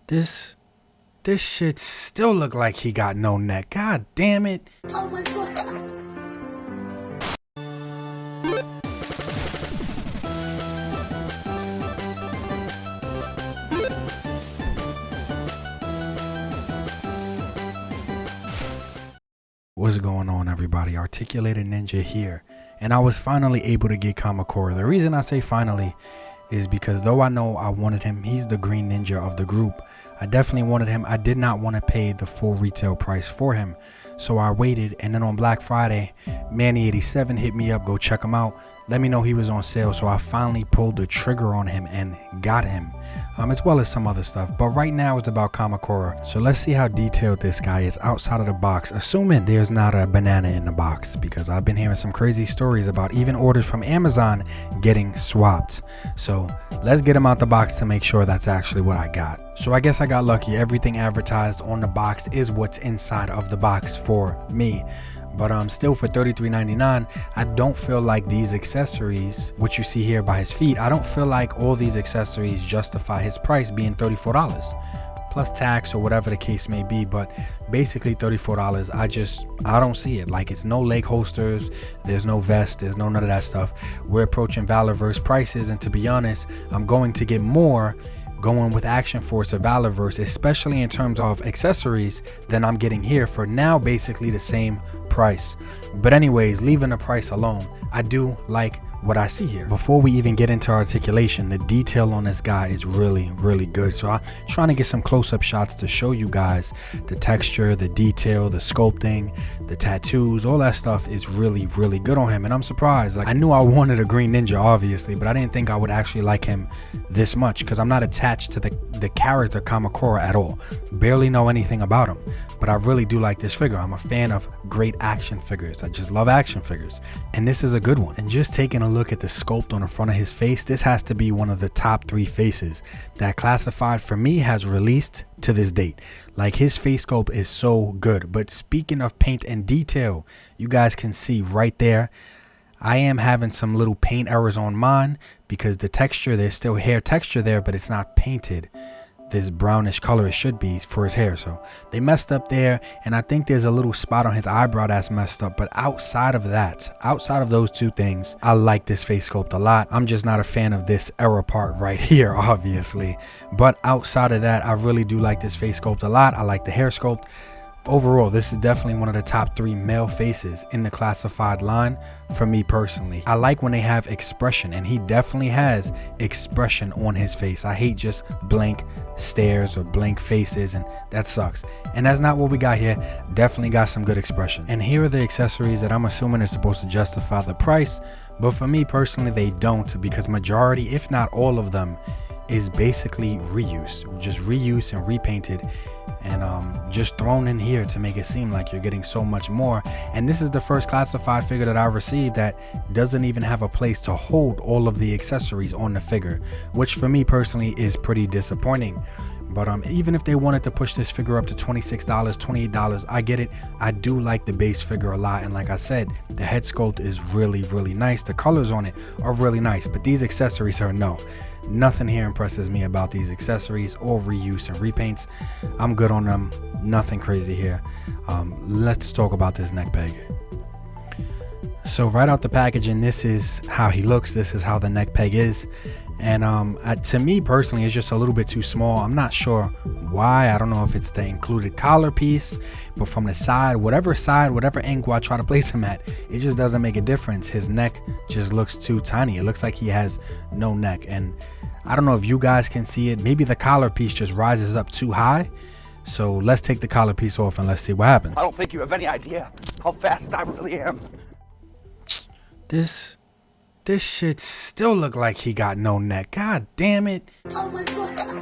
This shit still look like he got no neck. God damn it. Oh my god. What's going on, everybody? Articulated Ninja here, and I was finally able to get Kamakura. The reason I say finally is because though I know I wanted him, he's the green ninja of the group. I definitely wanted him. I did not want to pay the full retail price for him, so I waited. And then on Black Friday, Manny87 hit me up, go check him out, let me know he was on sale. So I finally pulled the trigger on him and got him, as well as some other stuff. But right now it's about Kamakura. So let's see how detailed this guy is outside of the box, assuming there's not a banana in the box, because I've been hearing some crazy stories about even orders from Amazon getting swapped. So let's get him out the box to make sure that's actually what I got. So I guess I got lucky. Everything advertised on the box is what's inside of the box for me. But still, for $33.99, I don't feel like these accessories, what you see here by his feet, I don't feel like all these accessories justify his price being $34 plus tax or whatever the case may be. But basically $34, I don't see it. Like, it's no leg holsters, there's no vest, there's no none of that stuff. We're approaching Valaverse prices, and to be honest, I'm going to get more going with Action Force or Valaverse, especially in terms of accessories, than I'm getting here for now basically the same price. But anyways, leaving the price alone, I do like what I see here. Before we even get into articulation, the detail on this guy is really good. So I'm trying to get some close-up shots to show you guys the texture, the detail, the sculpting, the tattoos, all that stuff is really good on him. And I'm surprised. Like, I knew I wanted a green ninja, obviously, but I didn't think I would actually like him this much, because I'm not attached to the character Kamakura at all. Barely know anything about him, but I really do like this figure. I'm a fan of great action figures. I just love action figures, and this is a good one. And just taking a look at the sculpt on the front of his face, this has to be one of the top 3 faces that Classified for me has released to this date. Like, his face sculpt is so good. But speaking of paint and detail, you guys can see right there, I am having some little paint errors on mine, because the texture, there's still hair texture there, but it's not painted this brownish color it should be for his hair. So they messed up there, and I think there's a little spot on his eyebrow that's messed up. But outside of that, outside of those 2 things, I like this face sculpt a lot. I'm just not a fan of this error part right here, obviously. But outside of that, I really do like this face sculpt a lot. I like the hair sculpt. Overall, this is definitely one of the top 3 male faces in the Classified line for me personally. I like when they have expression, and he definitely has expression on his face. I hate just blank stares or blank faces, and that sucks. And that's not what we got here. Definitely got some good expression. And here are the accessories that I'm assuming are supposed to justify the price, but for me personally, they don't, because majority, if not all of them, is basically reuse, just reuse and repainted, and just thrown in here to make it seem like you're getting so much more. And this is the first Classified figure that I've received that doesn't even have a place to hold all of the accessories on the figure, which for me personally is pretty disappointing. But even if they wanted to push this figure up to $26, $28, I get it. I do like the base figure a lot, and like I said, the head sculpt is really nice. The colors on it are really nice, but these accessories are no. Nothing here impresses me about these accessories or reuse and repaints. I'm good on them. Nothing crazy here. Let's talk about this neck peg. So right out the packaging, this is how he looks. This is how the neck peg is. And to me personally, it's just a little bit too small. I'm not sure why. I don't know if it's the included collar piece, but from the side, whatever angle I try to place him at, it just doesn't make a difference. His neck just looks too tiny. It looks like he has no neck. And I don't know if you guys can see it. Maybe the collar piece just rises up too high. So let's take the collar piece off and let's see what happens. I don't think you have any idea how fast I really am. This shit still look like he got no neck. God damn it. Oh my god.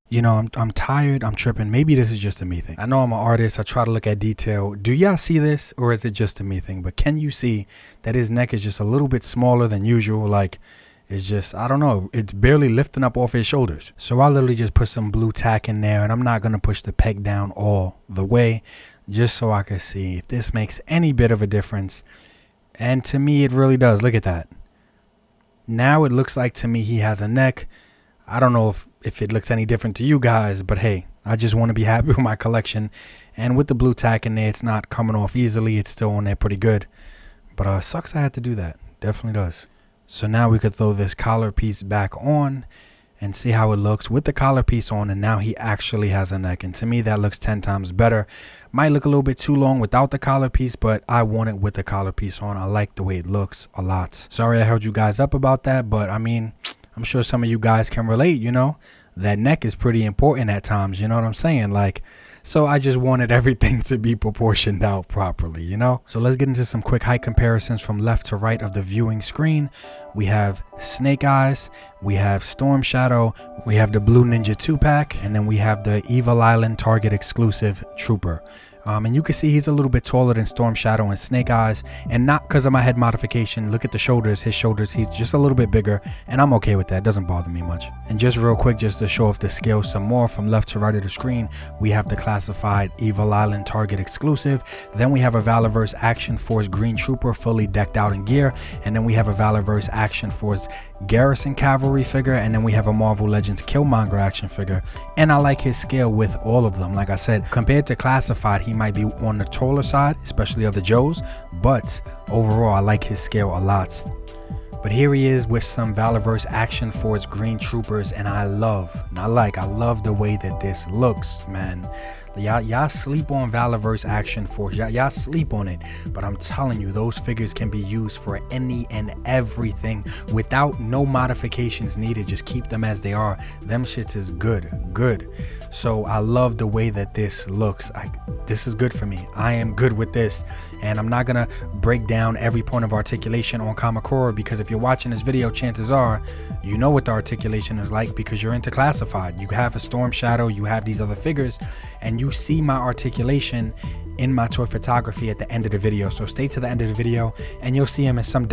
You know, I'm tired, I'm tripping. Maybe this is just a me thing. I know I'm an artist, I try to look at detail. Do y'all see this, or is it just a me thing? But can you see that his neck is just a little bit smaller than usual? Like, it's just, I don't know, it's barely lifting up off his shoulders. So I literally just put some blue tack in there, and I'm not gonna push the peg down all the way, just so I can see if this makes any bit of a difference. And to me, it really does. Look at that. Now it looks like to me he has a neck. I don't know if it looks any different to you guys, but hey, I just want to be happy with my collection. And with the blue tack in there, it's not coming off easily. It's still on there pretty good. But sucks I had to do that. Definitely does. So now we could throw this collar piece back on and see how it looks with the collar piece on. And now he actually has a neck. And to me, that looks 10 times better. Might look a little bit too long without the collar piece, but I want it with the collar piece on. I like the way it looks a lot. Sorry I held you guys up about that, but I mean, I'm sure some of you guys can relate, you know. That neck is pretty important at times, you know what I'm saying? Like, so I just wanted everything to be proportioned out properly, you know? So let's get into some quick height comparisons from left to right of the viewing screen. We have Snake Eyes, we have Storm Shadow, we have the Blue Ninja 2-pack, and then we have the Evil Island Target exclusive Trooper. And you can see he's a little bit taller than Storm Shadow and Snake Eyes, and not because of my head modification. Look at the shoulders, his shoulders, he's just a little bit bigger, and I'm okay with that. It doesn't bother me much. And just real quick, just to show off the scale some more from left to right of the screen, we have the classified Evil Island Target exclusive, then we have a Valaverse Action Force Green Trooper fully decked out in gear, and then we have a Valaverse Action Force Garrison Cavalry figure, and then we have a Marvel Legends Killmonger action figure. And I like his scale with all of them. Like I said, compared to classified, he might be on the taller side, especially of the Joes, but overall I like his scale a lot. But here he is with some Valaverse Action Force Green Troopers, and I love the way that this looks, man. Y'all sleep on Valaverse Action Force, y'all sleep on it, but I'm telling you, those figures can be used for any and everything without no modifications needed. Just keep them as they are. Them shits is good. So I love the way that this looks. This is good for me. I am good with this, and I'm not gonna break down every point of articulation on Kamakura, because if you're watching this video, chances are you know what the articulation is like because you're into classified. You have a Storm Shadow, you have these other figures, and you see my articulation in my toy photography at the end of the video. So stay to the end of the video and you'll see him in some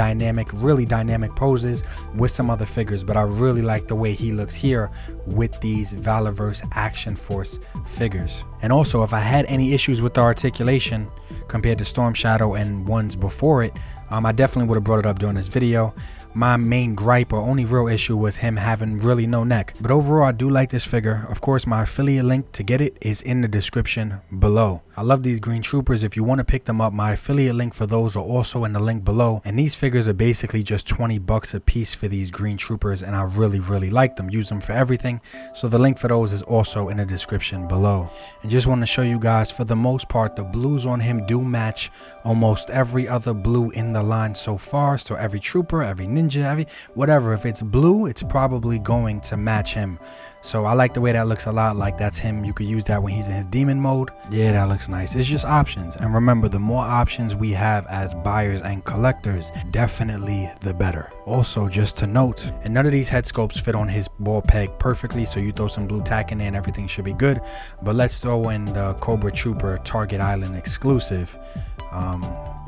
really dynamic poses with some other figures. But I really like the way he looks here with these Valaverse Action Force figures. And also, if I had any issues with the articulation compared to Storm Shadow and ones before it, I definitely would have brought it up during this video. My main gripe or only real issue was him having really no neck. But overall, I do like this figure. Of course, my affiliate link to get it is in the description below. I love these Green Troopers. If you want to pick them up, my affiliate link for those are also in the link below. And these figures are basically just 20 bucks a piece for these Green Troopers, and I really like them. Use them for everything. So the link for those is also in the description below. And just want to show you guys, for the most part, the blues on him do match almost every other blue in the line so far. So every trooper, every ninja, whatever, if it's blue, it's probably going to match him. So I like the way that looks a lot. Like, that's him. You could use that when he's in his demon mode. Yeah, that looks nice. It's just options, and remember, the more options we have as buyers and collectors, definitely the better. Also, just to note, and none of these head sculpts fit on his ball peg perfectly, so you throw some blue tack in there and everything should be good. But let's throw in the Cobra Trooper Target Island exclusive.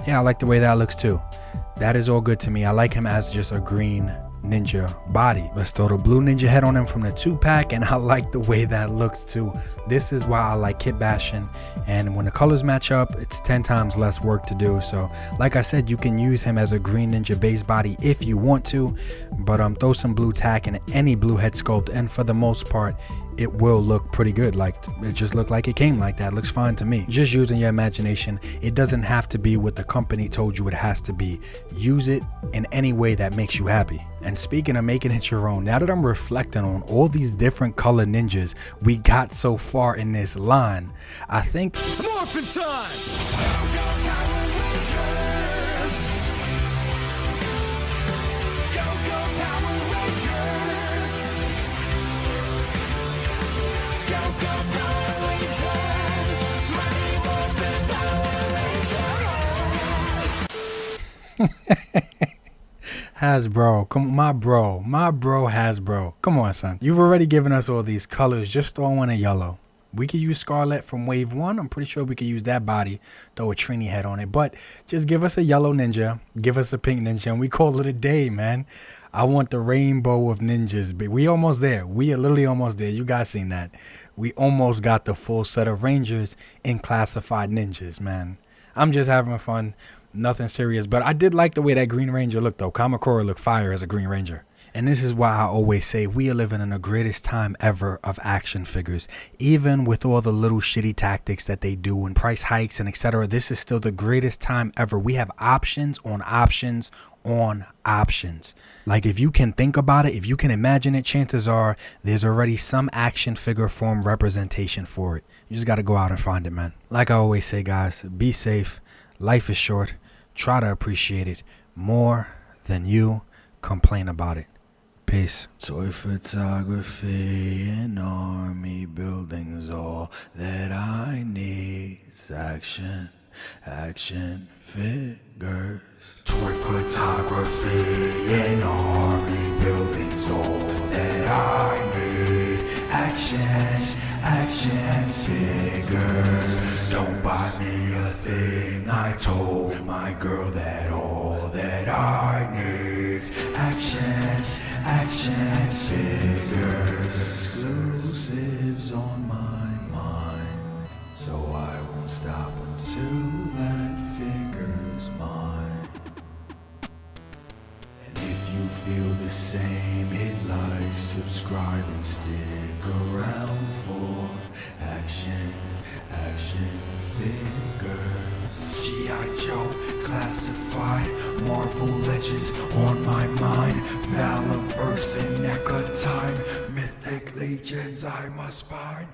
Yeah, I like the way that looks too. That is all good to me. I like him as just a green ninja body. Let's throw the blue ninja head on him from the 2-pack, and I like the way that looks too. This is why I like kit bashing, and when the colors match up, it's 10 times less work to do. So like I said, you can use him as a green ninja base body if you want to, but throw some blue tack in any blue head sculpt, and for the most part it will look pretty good. Like, it just looked like it came like that. It looks fine to me. Just using your imagination. It doesn't have to be what the company told you it has to be. Use it in any way that makes you happy. And speaking of making it your own, now that I'm reflecting on all these different color ninjas we got so far in this line, I think it's morphin' time! Hasbro, come on, my bro Hasbro, come on, son. You've already given us all these colors. Just throw in a yellow. We could use Scarlet from Wave 1. I'm pretty sure we could use that body, throw a Trini head on it. But just give us a yellow ninja, give us a pink ninja, and we call it a day, man. I want the rainbow of ninjas. But we almost there. We are literally almost there. You guys seen that. We almost got the full set of Rangers in classified ninjas, man. I'm just having fun. Nothing serious. But I did like the way that Green Ranger looked, though. Kamakura looked fire as a Green Ranger. And this is why I always say we are living in the greatest time ever of action figures. Even with all the little shitty tactics that they do and price hikes and etc., this is still the greatest time ever. We have options on options on options. Like, if you can think about it, if you can imagine it, chances are there's already some action figure form representation for it. You just got to go out and find it, man. Like I always say, guys, be safe. Life is short. Try to appreciate it more than you complain about it. Peace. Toy photography and army buildings, all that I need is action figures. Toy photography and army buildings, all that I need action figures. Don't buy me a thing. I told my girl that all that I need is action figures. Exclusives on my mind, so I won't stop until that figure's mine. And if you feel the same, hit like, subscribe, and stick around for action figures. G.I. Joe Classified, Marvel Legends on my mind, Valaverse in NECA time, Mythic Legions I must find.